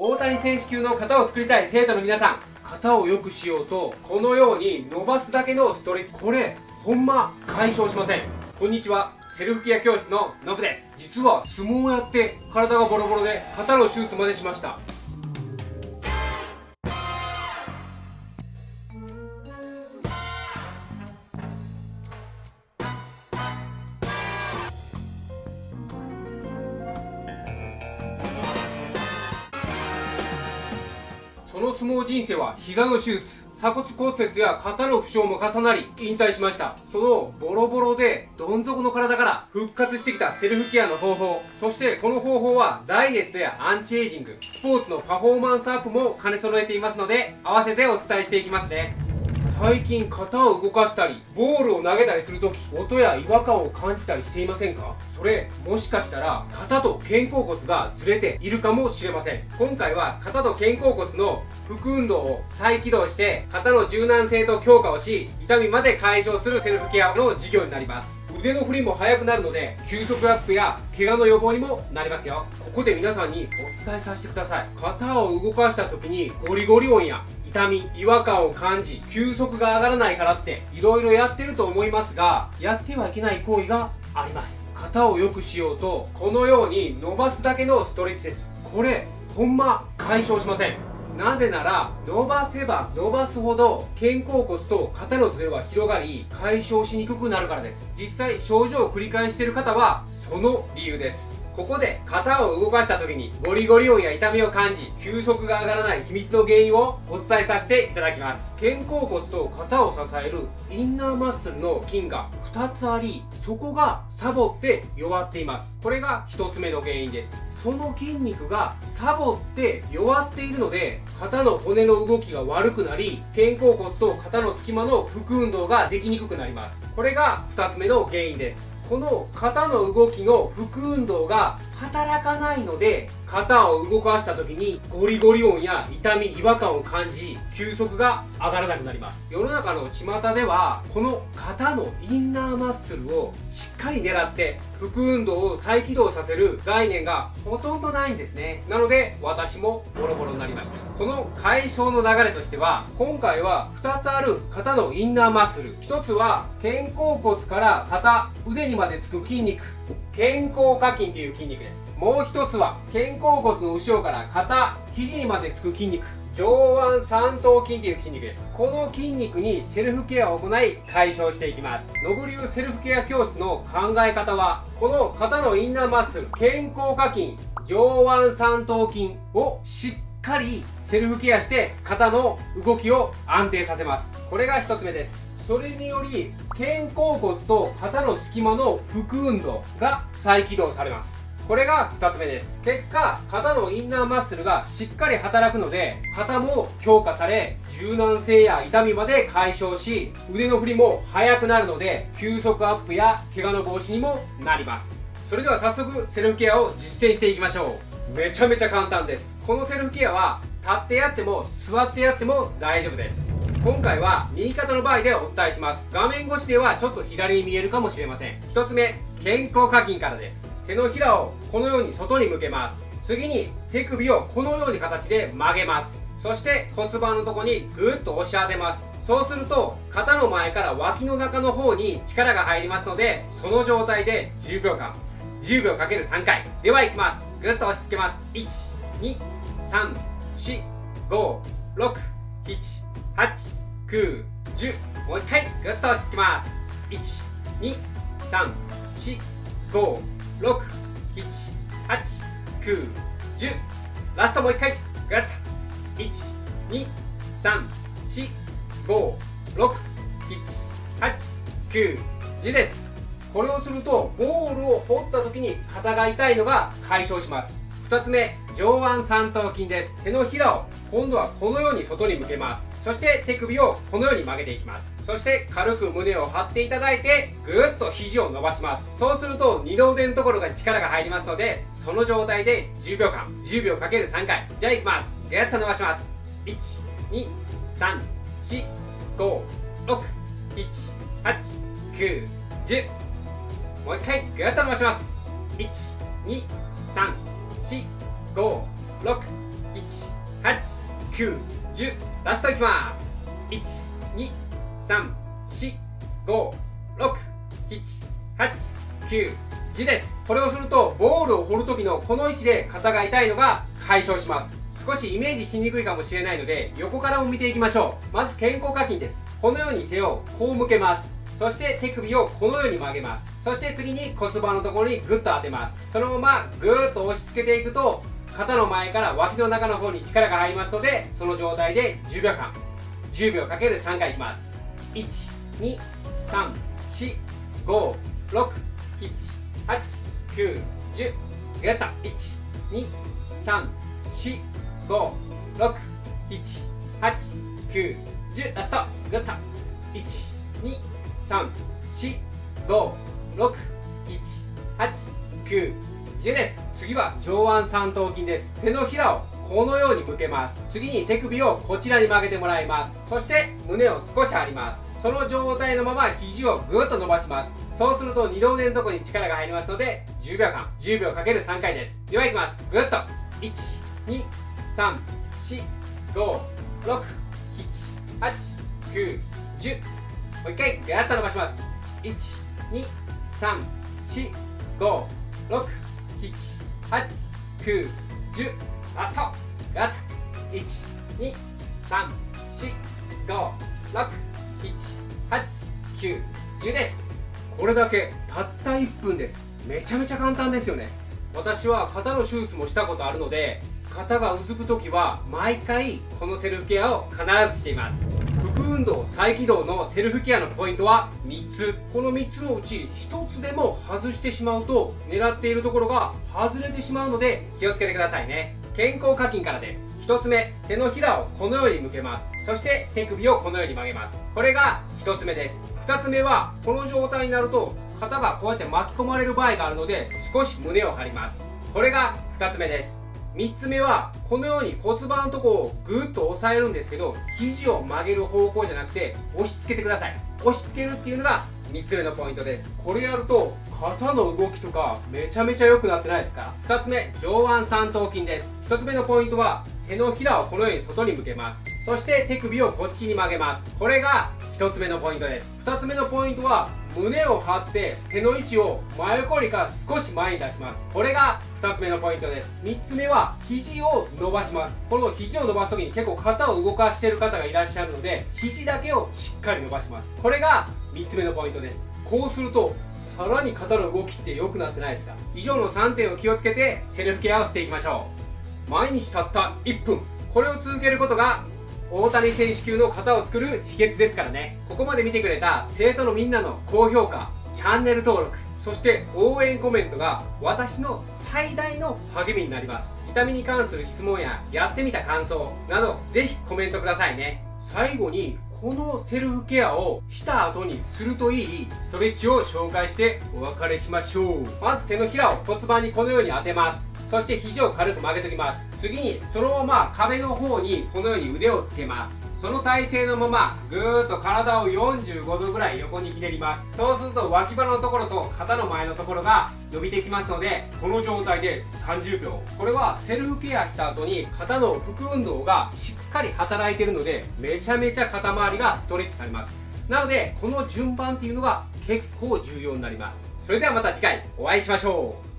大谷選手級の型を作りたい生徒の皆さん、型を良くしようとこのように伸ばすだけのストレッチ、これほんま解消しません。こんにちは、セルフケア教室のノブです。実は相撲をやって体がボロボロで肩の手術までしました。その相撲人生は膝の手術、鎖骨骨折や肩の負傷も重なり引退しました。そのボロボロでどん底の体から復活してきたセルフケアの方法、そしてこの方法はダイエットやアンチエイジング、スポーツのパフォーマンスアップも兼ね揃えていますので、合わせてお伝えしていきますね。最近肩を動かしたりボールを投げたりするとき、音や違和感を感じたりしていませんか？それもしかしたら肩と肩甲骨がずれているかもしれません。今回は肩と肩甲骨の腹運動を再起動して肩の柔軟性と強化をし、痛みまで解消するセルフケアの授業になります。腕の振りも速くなるので球速アップや怪我の予防にもなりますよ。ここで皆さんにお伝えさせてください。肩を動かした時にゴリゴリ音や痛み、違和感を感じ球速が上がらないからって色々やってると思いますが、やってはいけない行為があります。肩を良くしようとこのように伸ばすだけのストレッチです。これほんま解消しません。なぜなら伸ばせば伸ばすほど肩甲骨と肩のズレは広がり解消しにくくなるからです。実際症状を繰り返している方はその理由です。ここで肩を動かした時にゴリゴリ音や痛みを感じ球速が上がらない秘密の原因をお伝えさせていただきます。肩甲骨と肩を支えるインナーマッスルの筋が2つあり、そこがサボって弱っています。これが1つ目の原因です。その筋肉がサボって弱っているので肩の骨の動きが悪くなり、肩甲骨と肩の隙間の腹運動ができにくくなります。これが2つ目の原因です。この肩の動きの腹運動が働かないので、肩を動かした時にゴリゴリ音や痛み、違和感を感じ球速が上がらなくなります。世の中の巷ではこの肩のインナーマッスルをしっかり狙って腹運動を再起動させる概念がほとんどないんですね。なので私もボロボロになりました。この解消の流れとしては、今回は2つある肩のインナーマッスル、1つは肩甲骨から肩、腕にまでつく筋肉、肩甲下筋という筋肉です。もう1つは肩甲骨の後ろから肩、肘にまでつく筋肉、上腕三頭筋という筋肉です。この筋肉にセルフケアを行い解消していきます。ノブ流セルフケア教室の考え方は、この肩のインナーマッスル、肩甲下筋、上腕三頭筋をしっかりセルフケアして肩の動きを安定させます。これが1つ目です。それにより肩甲骨と肩の隙間の腹運動が再起動されます。これが2つ目です。結果、肩のインナーマッスルがしっかり働くので肩も強化され、柔軟性や痛みまで解消し、腕の振りも速くなるので球速アップや怪我の防止にもなります。それでは早速セルフケアを実践していきましょう。めちゃめちゃ簡単です。このセルフケアは立ってやっても座ってやっても大丈夫です。今回は右肩の場合でお伝えします。画面越しではちょっと左に見えるかもしれません。1つ目、肩甲下筋からです。手のひらをこのように外に向けます。次に手首をこのように形で曲げます。そして骨盤のとこにぐっと押し当てます。そうすると肩の前から脇の中の方に力が入りますので、その状態で10秒間、10秒かける3回。ではいきます。ぐっと押し付けます。1、2、3、4、5、6、7、8、9、10。もう一回ぐっと押し付けます。1、2、3、4、5、6、7、8、9、10。ラストもう一回ぐっと。1、2、3、4、5、6、7、8、9、10です。これをするとボールを放った時に肩が痛いのが解消します。2つ目、上腕三頭筋です。手のひらを今度はこのように外に向けます。そして手首をこのように曲げていきます。そして軽く胸を張っていただいてぐーっと肘を伸ばします。そうすると二の腕のところが力が入りますので、その状態で10秒間、10秒かける3回。じゃあいきます。ぐーっと伸ばします。1、2、3、4、5、6、7、8、9、10。もう一回ぐーっと伸ばします。1、2、3、4、5、6、7、18910ラストいきます。12345678910です。これをするとボールを掘る時のこの位置で肩が痛いのが解消します。少しイメージしにくいかもしれないので横からも見ていきましょう。まず肩甲下筋です。このように手をこう向けます。そして手首をこのように曲げます。そして次に骨盤のところにグッと当てます。そのままグーッと押し付けていくと肩の前から脇の中の方に力が入りますので、その状態で10秒間10秒かける3回いきます。12345678910ぐらっと12345678910ラストぐらっと12345678910です。次は上腕三頭筋です。手のひらをこのように向けます。次に手首をこちらに曲げてもらいます。そして胸を少し張ります。その状態のまま肘をぐーっと伸ばします。そうすると二の腕のところに力が入りますので10秒間10秒かける3回です。ではいきます。ぐっと12345678910もう一回ガーッと伸ばします。12345678910ラストガッと12345678910です。これだけたった1分です。めちゃめちゃ簡単ですよね。私は肩の手術もしたことあるので、肩がうずく時は毎回このセルフケアを必ずしています。腹運動再起動のセルフケアのポイントは3つ。この3つのうち1つでも外してしまうと狙っているところが外れてしまうので気をつけてくださいね。肩甲下筋からです。1つ目、手のひらをこのように向けます。そして手首をこのように曲げます。これが1つ目です。2つ目はこの状態になると肩がこうやって巻き込まれる場合があるので少し胸を張ります。これが2つ目です。3つ目はこのように骨盤のところをぐーっと押さえるんですけど、肘を曲げる方向じゃなくて押し付けてください。押し付けるっていうのが3つ目のポイントです。これやると肩の動きとかめちゃめちゃ良くなってないですか？2つ目、上腕三頭筋です。1つ目のポイントは手のひらをこのように外に向けます。そして手首をこっちに曲げます。これが1つ目のポイントです。2つ目のポイントは胸を張って手の位置を真横よりか少し前に出します。これが2つ目のポイントです。3つ目は肘を伸ばします。この肘を伸ばす時に結構肩を動かしている方がいらっしゃるので、肘だけをしっかり伸ばします。これが3つ目のポイントです。こうするとさらに肩の動きって良くなってないですか？以上の3点を気をつけてセルフケアをしていきましょう。毎日たった1分、これを続けることが大谷選手級の肩を作る秘訣ですからね。ここまで見てくれた生徒のみんなの高評価、チャンネル登録、そして応援コメントが私の最大の励みになります。痛みに関する質問ややってみた感想などぜひコメントくださいね。最後にこのセルフケアをした後にするといいストレッチを紹介してお別れしましょう。まず手のひらを骨盤にこのように当てます。そして肘を軽く曲げておきます。次にそのまま壁の方にこのように腕をつけます。その体勢のままぐーっと体を45度ぐらい横にひねります。そうすると脇腹のところと肩の前のところが伸びてきますので、この状態で30秒。これはセルフケアした後に肩の腹運動がしっかり働いているので、めちゃめちゃ肩周りがストレッチされます。なのでこの順番っていうのが結構重要になります。それではまた次回お会いしましょう。